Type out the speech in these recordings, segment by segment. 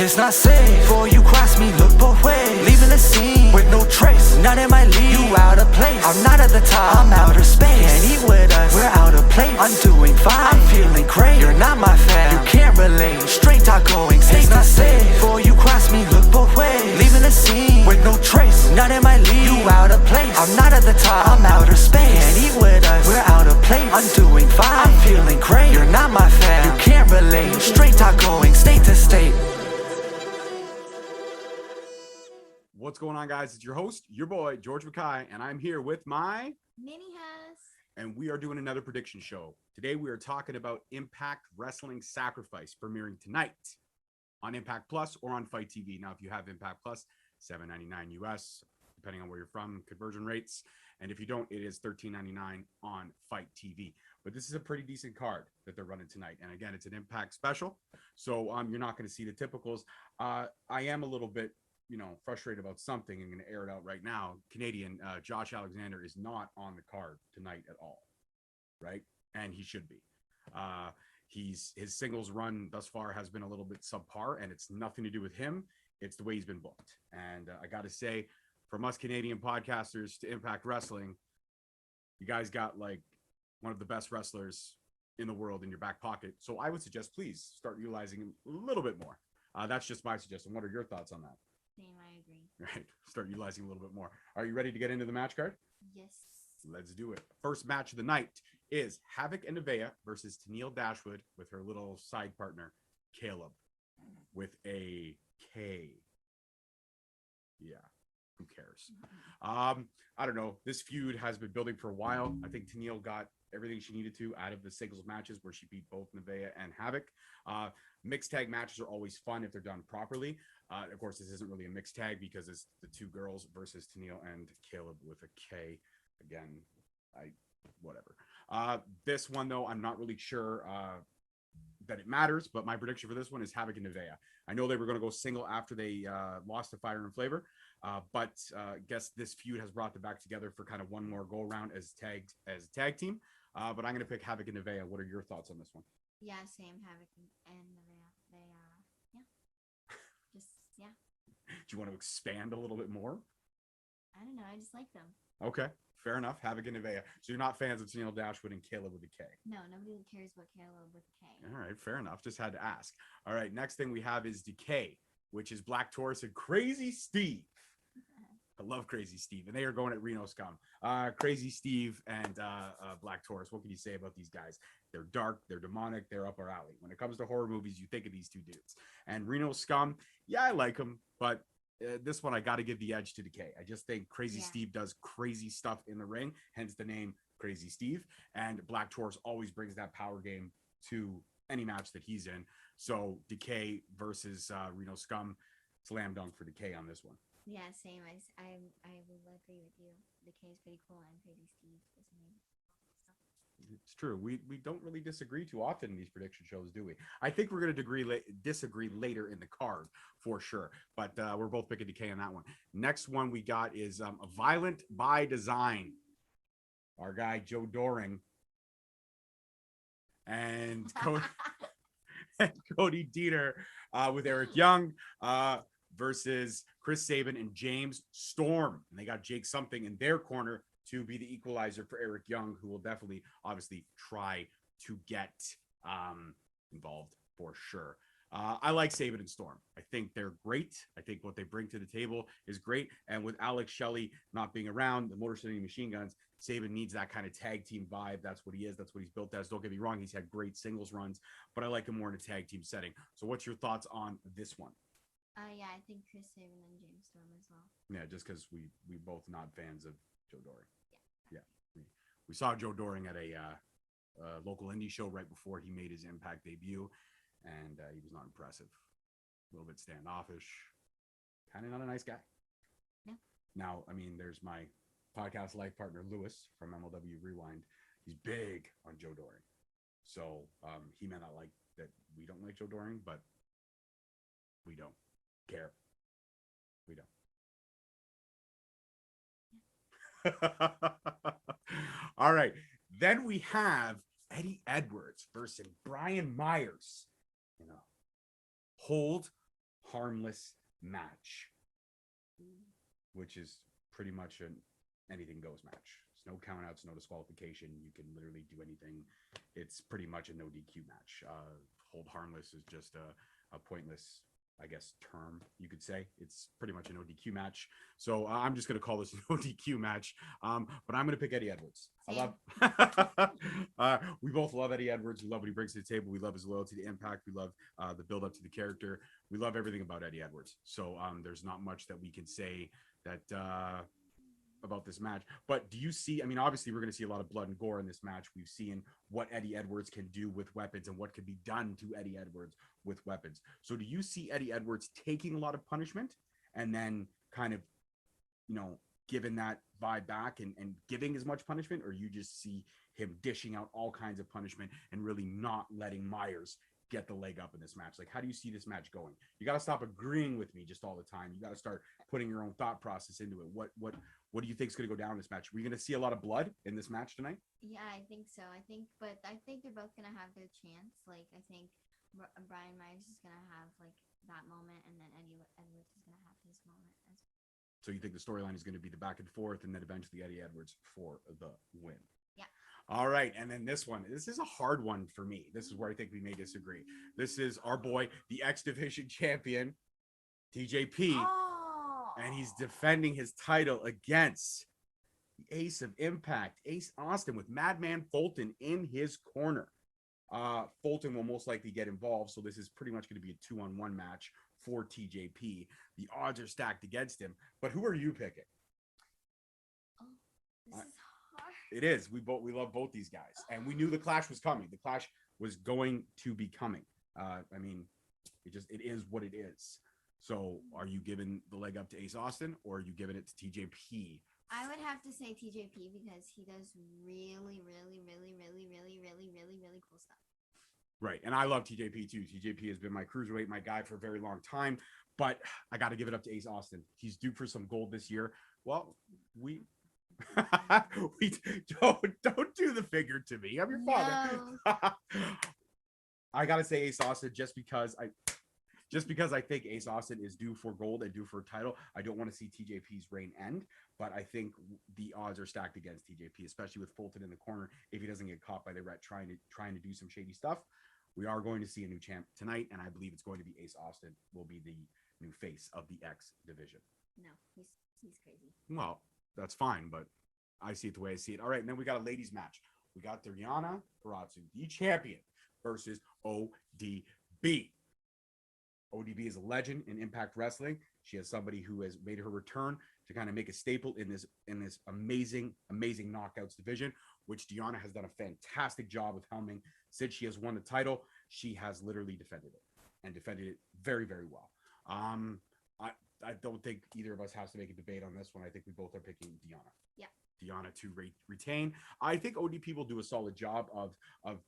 It's not safe. Before you cross me, look both ways. Leaving the scene with no trace. None in my league. You out of place. I'm not at the top. I'm outer space. Can't eat with us. We're out of place. I'm doing fine. I'm feeling great. You're not my fan. You can't relate. Straight talk going. It's not safe. Before you cross me, look both ways. Leaving the scene with no trace. None in my league. You out of place. I'm not at the top. I'm outer space. Can't eat with us. We're out of place. I'm doing fine. I'm feeling great. You're not my fan. You can't relate. Straight talk going state to state. What's going on, guys? It's your host, your boy, George Mackay, and I'm here with my Nevaeh. And we are doing another prediction show. Today, we are talking about Impact Wrestling Sacrifice premiering tonight on Impact Plus or on Fight TV. Now, if you have Impact Plus, $7.99 US, depending on where you're from, conversion rates. And if you don't, it is $13.99 on Fight TV. But this is a pretty decent card that they're running tonight. And again, it's an Impact special. So you're not going to see the typicals. I am a little bit frustrated about something. I'm going to air it out right now. Canadian Josh Alexander is not on the card tonight at all, right? And he should be. His singles run thus far has been a little bit subpar, and it's nothing to do with him. It's the way he's been booked. And I got to say, from us Canadian podcasters to Impact Wrestling, you guys got like one of the best wrestlers in the world in your back pocket. So I would suggest, please start utilizing him a little bit more. That's just my suggestion. What are your thoughts on that? Same, I agree. Right. Start utilizing a little bit more. Are you ready to get into the match card? Yes. Let's do it. First match of the night is Havoc and Nevaeh versus Tennille Dashwood with her little side partner, Caleb, with a K. Yeah. Who cares? I don't know. This feud has been building for a while. I think Tennille got everything she needed to out of the singles matches where she beat both Nevaeh and Havoc. Mixed tag matches are always fun if they're done properly. Of course, this isn't really a mixed tag because it's the two girls versus Tennille and Caleb with a K. Again, whatever. This one, though, I'm not really sure that it matters, but my prediction for this one is Havoc and Nevaeh. I know they were going to go single after they lost to Fire and Flavor, but I guess this feud has brought them back together for kind of one more go around as a tag team. But I'm going to pick Havoc and Nevaeh. What are your thoughts on this one? Yeah, same. Havoc and Nevaeh. Yeah. Do you want to expand a little bit more? I don't know. I just like them. Okay, fair enough. Havoc and Nevaeh. So you're not fans of Tennille Dashwood and Caleb with a K? No, nobody cares about Caleb with a K. All right, fair enough. Just had to ask. All right, next thing we have is Decay, which is Black Taurus and Crazy Steve. I love Crazy Steve, and they are going at Reno Scum. Crazy Steve and Black Taurus. What can you say about these guys? They're dark, they're demonic, they're up our alley. When it comes to horror movies, you think of these two dudes. And Reno Scum, yeah, I like them, but this one I got to give the edge to Decay. I just think Crazy Steve does crazy stuff in the ring, hence the name Crazy Steve. And Black Taurus always brings that power game to any match that he's in. So Decay versus Reno Scum, slam dunk for Decay on this one. Yeah, same. I will agree with you. Decay is pretty cool, and Crazy Steve is amazing. It's true. We don't really disagree too often in these prediction shows, do we? I think we're going to disagree later in the card for sure. But we're both picking Decay on that one. Next one we got is Violent by Design. Our guy Joe Doring and Cody Dieter with Eric Young versus Chris Sabin and James Storm. And they got Jake something in their corner to be the equalizer for Eric Young, who will definitely, obviously, try to get involved for sure. I like Sabin and Storm. I think they're great. I think what they bring to the table is great. And with Alex Shelley not being around, the Motor City Machine Guns, Sabin needs that kind of tag team vibe. That's what he is. That's what he's built as. Don't get me wrong. He's had great singles runs, but I like him more in a tag team setting. So what's your thoughts on this one? Yeah, I think Chris Sabin and James Storm as well. Yeah, just because we both not fans of Joe Doring. Yeah. We saw Joe Doring at a local indie show right before he made his Impact debut, and he was not impressive. A little bit standoffish, kind of not a nice guy. Yeah. Now, I mean, there's my podcast life partner Lewis from MLW Rewind. He's big on Joe Doring, so he may not like that we don't like Joe Doring, but we don't care. We don't. All right. Then we have Eddie Edwards versus Brian Myers in a hold harmless match, which is pretty much an anything goes match. It's no countouts, no disqualification. You can literally do anything. It's pretty much a no DQ match. Hold harmless is just a pointless, I guess, term you could say. It's pretty much a no DQ match. So I'm just going to call this a no DQ match. But I'm going to pick Eddie Edwards. Same. I love, we both love Eddie Edwards. We love what he brings to the table. We love his loyalty to Impact. We love the build up to the character. We love everything about Eddie Edwards. So there's not much that we can say that, about this match. But do you see, I mean, obviously we're going to see a lot of blood and gore in this match. We've seen what Eddie Edwards can do with weapons and what can be done to Eddie Edwards with weapons. So do you see Eddie Edwards taking a lot of punishment and then kind of, you know, giving that vibe back and giving as much punishment, or you just see him dishing out all kinds of punishment and really not letting Myers get the leg up in this match? Like, how do you see this match going? You got to stop agreeing with me just all the time. You got to start putting your own thought process into it. What do you think is going to go down in this match? Are we going to see a lot of blood in this match tonight? Yeah, I think so. I think they're both gonna have their chance. Like, I think Brian Myers is gonna have like that moment, and then Eddie Edwards is gonna have his moment as well. So you think the storyline is going to be the back and forth, and then eventually Eddie Edwards for the win? Yeah. All right, and then this one. This is a hard one for me. This is where I think we may disagree. This is our boy, the X Division champion, TJP. Oh. And he's defending his title against the Ace of Impact, Ace Austin, with Madman Fulton in his corner. Fulton will most likely get involved, so this is pretty much going to be a 2-on-1 match for TJP. The odds are stacked against him, but who are you picking? Oh, this is hard. It is. We love both these guys, and we knew the clash was coming. The clash was going to be coming. I mean, it is what it is. So are you giving the leg up to Ace Austin, or are you giving it to TJP? I would have to say TJP because he does really, really, really, really, really, really, really, really cool stuff. Right. And I love TJP too. TJP has been my cruiserweight, my guy for a very long time, but I got to give it up to Ace Austin. He's due for some gold this year. Well, we don't do the figure to me. I'm your father. I got to say Ace Austin just because I think Ace Austin is due for gold and due for a title. I don't want to see TJP's reign end, but I think the odds are stacked against TJP, especially with Fulton in the corner. If he doesn't get caught by the Ret trying to do some shady stuff, we are going to see a new champ tonight, and I believe it's going to be Ace Austin will be the new face of the X division. No, he's crazy. Well, that's fine, but I see it the way I see it. All right, and then we got a ladies match. We got Deonna Purrazzo, the champion, versus ODB. ODB is a legend in Impact Wrestling. She has somebody who has made her return to kind of make a staple in this amazing knockouts division, which Deonna has done a fantastic job of helming since she has won the title. She has literally defended it very, very well. I don't think either of us has to make a debate on this one. I think we both are picking Deonna. Yeah. Deonna to retain. I think ODP will do a solid job of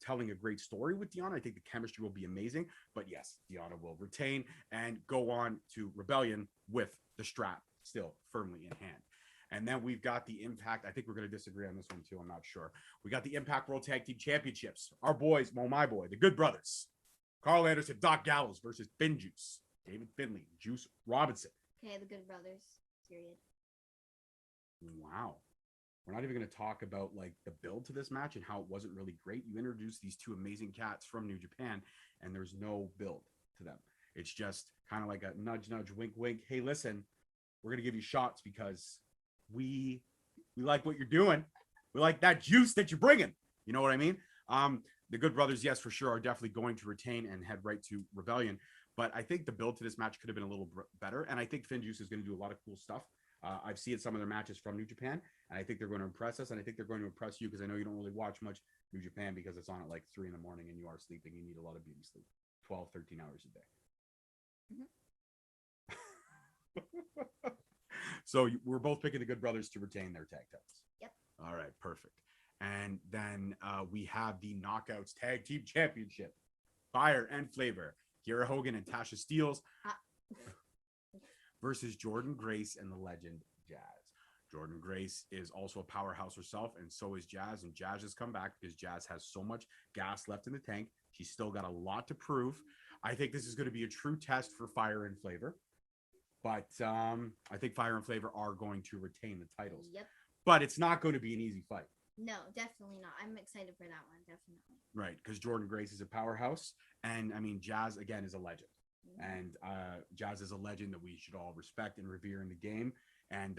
telling a great story with Deonna. I think the chemistry will be amazing. But yes, Deonna will retain and go on to Rebellion with the strap still firmly in hand. And then we've got the Impact. I think we're going to disagree on this one too. I'm not sure. We got the Impact World Tag Team Championships. Our boys, well, my boy, the Good Brothers, Carl Anderson, Doc Gallows versus Finn Juice, David Finlay, Juice Robinson. Okay, the Good Brothers. Period. Wow. We're not even going to talk about like the build to this match and how it wasn't really great. You introduced these two amazing cats from New Japan, and there's no build to them. It's just kind of like a nudge, nudge, wink, wink. Hey, listen, we're going to give you shots because we like what you're doing. We like that juice that you're bringing. You know what I mean? The Good Brothers, yes, for sure, are definitely going to retain and head right to Rebellion. But I think the build to this match could have been a little better. And I think Finn Juice is going to do a lot of cool stuff. I've seen some of their matches from New Japan, and I think they're going to impress us. And I think they're going to impress you because I know you don't really watch much New Japan because it's on at like 3 a.m. and you are sleeping. You need a lot of beauty sleep, 12, 13 hours a day. Mm-hmm. So we're both picking the Good Brothers to retain their tag titles. Yep. All right, perfect. And then we have the Knockouts Tag Team Championship. Fire and Flavor. Kiera Hogan and Tasha Steelz versus Jordan Grace and the legend Jazz. Jordan Grace is also a powerhouse herself, and so is Jazz. And Jazz has come back because Jazz has so much gas left in the tank. She's still got a lot to prove. I think this is going to be a true test for Fire and Flavor. But I think Fire and Flavor are going to retain the titles. Yep. But it's not going to be an easy fight. No, definitely not. I'm excited for that one, definitely. Right, because Jordan Grace is a powerhouse. And, I mean, Jazz, again, is a legend. And Jazz is a legend that we should all respect and revere in the game. And,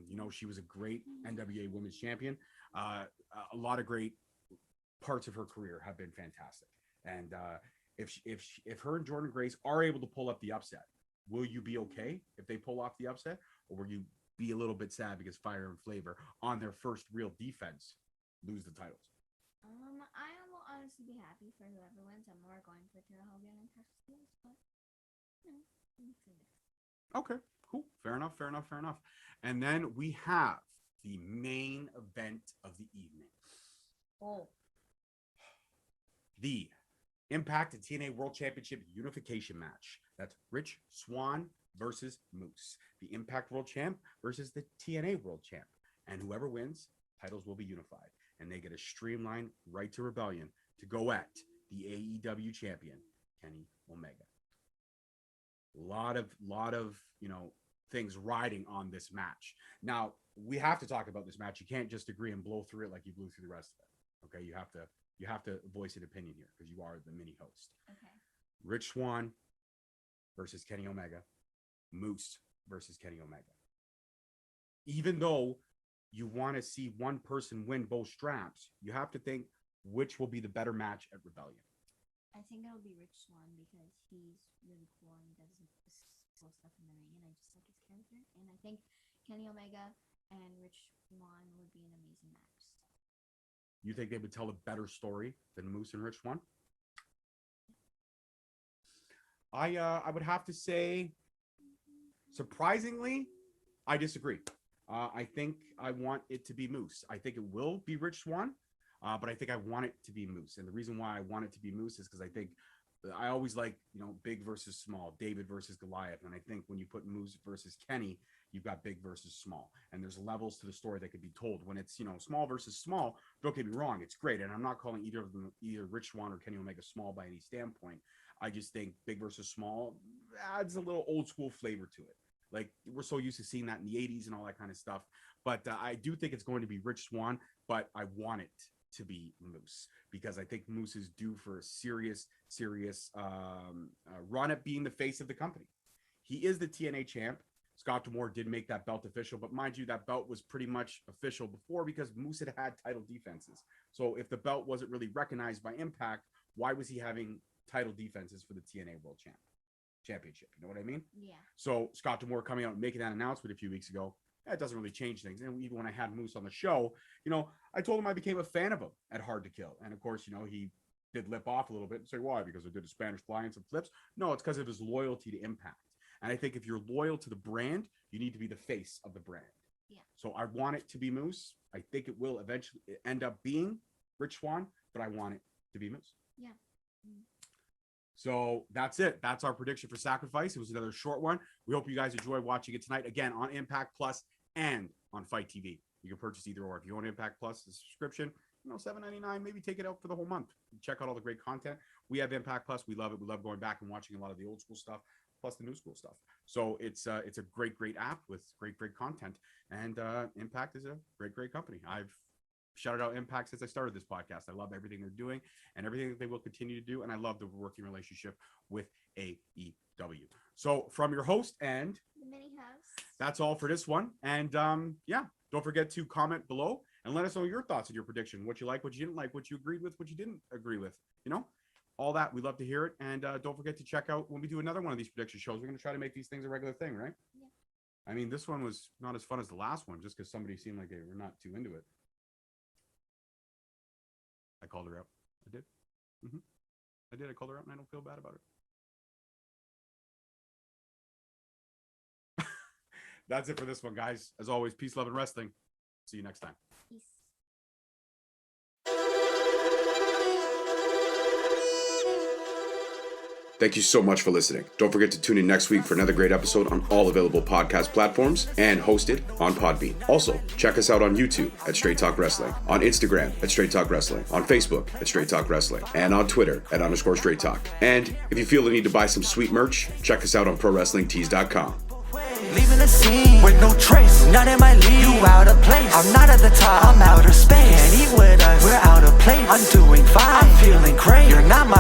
you know, she was a great NWA Women's Champion. A lot of great parts of her career have been fantastic. And if her and Jordan Grace are able to pull up the upset, will you be okay if they pull off the upset? Or will you be a little bit sad because Fire and Flavor, on their first real defense, lose the titles? I will honestly be happy for whoever wins. I'm more going for Tara Hogan and Texas, but I'm excited. Okay, cool. Fair enough. And then we have the main event of the evening. Oh. The Impact and TNA World Championship Unification match. That's Rich Swann versus Moose. The Impact World Champ versus the TNA World Champ. And whoever wins, titles will be unified. And they get a streamlined right to rebellion to go at the AEW champion, Kenny Omega. Lot of, you know, things riding on this match. Now, we have to talk about this match. You can't just agree and blow through it like you blew through the rest of it. Okay, you have to voice an opinion here because you are the mini host. Okay. Rich Swann versus Kenny Omega. Moose versus Kenny Omega. Even though you want to see one person win both straps, you have to think which will be the better match at Rebellion. I think it'll be Rich Swann because he's really cool and he does this cool stuff in the ring, and I just like his character. And I think Kenny Omega and Rich Swann would be an amazing match. You think they would tell a better story than Moose and Rich Swann? I would have to say, surprisingly, I disagree. I think I want it to be Moose. I think it will be Rich Swann, but I think I want it to be Moose. And the reason why I want it to be Moose is because I think I always like, you know, big versus small, David versus Goliath. And I think when you put Moose versus Kenny, you've got big versus small. And there's levels to the story that could be told. When it's, you know, small versus small, don't get me wrong, it's great. And I'm not calling either of them, either Rich Swann or Kenny Omega, small by any standpoint. I just think big versus small adds a little old school flavor to it. Like, we're so used to seeing that in the 80s and all that kind of stuff. But I do think it's going to be Rich Swann, but I want it to be Moose because I think Moose is due for a serious run at being the face of the company. He is the TNA champ. Scott D'Amore did make that belt official, but mind you, that belt was pretty much official before because Moose had title defenses. So if the belt wasn't really recognized by Impact, why was he having title defenses for the TNA World Championship? You know what I mean? Yeah. So Scott D'Amore coming out and making that announcement a few weeks ago, that doesn't really change things. And even when I had Moose on the show, you know, I told him I became a fan of him at Hard to Kill. And of course, you know, he did lip off a little bit and say, why? Because I did a Spanish fly and some flips? No, it's because of his loyalty to Impact. And I think if you're loyal to the brand, you need to be the face of the brand. Yeah. So I want it to be Moose. I think it will eventually end up being Rich Swann, but I want it to be Moose. Yeah. Mm-hmm. So that's it. That's our prediction for Sacrifice. It was another short one. We hope you guys enjoyed watching it tonight. Again, on Impact Plus and on Fight TV. You can purchase either or. If you want Impact Plus, the subscription, you know, $7.99. Maybe take it out for the whole month. Check out all the great content. We have Impact Plus. We love it. We love going back and watching a lot of the old school stuff, plus the new school stuff. So it's a great app with great content. And Impact is a great company. I've shouted out Impact since I started this podcast. I love everything they're doing and everything that they will continue to do. And I love the working relationship with AEW. So from your host and the mini house, that's all for this one. And yeah, don't forget to comment below and let us know your thoughts on your prediction. What you like, what you didn't like, what you agreed with, what you didn't agree with. You know, all that. We love to hear it. And don't forget to check out when we do another one of these prediction shows. We're going to try to make these things a regular thing, right? Yeah. I mean, this one was not as fun as the last one just because somebody seemed like they were not too into it. I called her out. I did. I did. I called her out and I don't feel bad about it. That's it for this one, guys. As always, peace, love, and wrestling. See you next time. peace. Thank you so much for listening. Don't forget to tune in next week for another great episode on all available podcast platforms and hosted on Podbean. Also, check us out on YouTube at Straight Talk Wrestling, on Instagram at Straight Talk Wrestling, on Facebook at Straight Talk Wrestling, and on Twitter at _Straight Talk. And if you feel the need to buy some sweet merch, check us out on ProWrestlingTees.com. Leaving the scene with no trace, none in my league. You out of place. I'm not at the top. I'm outer space. Can't eat with us. We're out of place. I'm doing fine. I'm feeling great. You're not my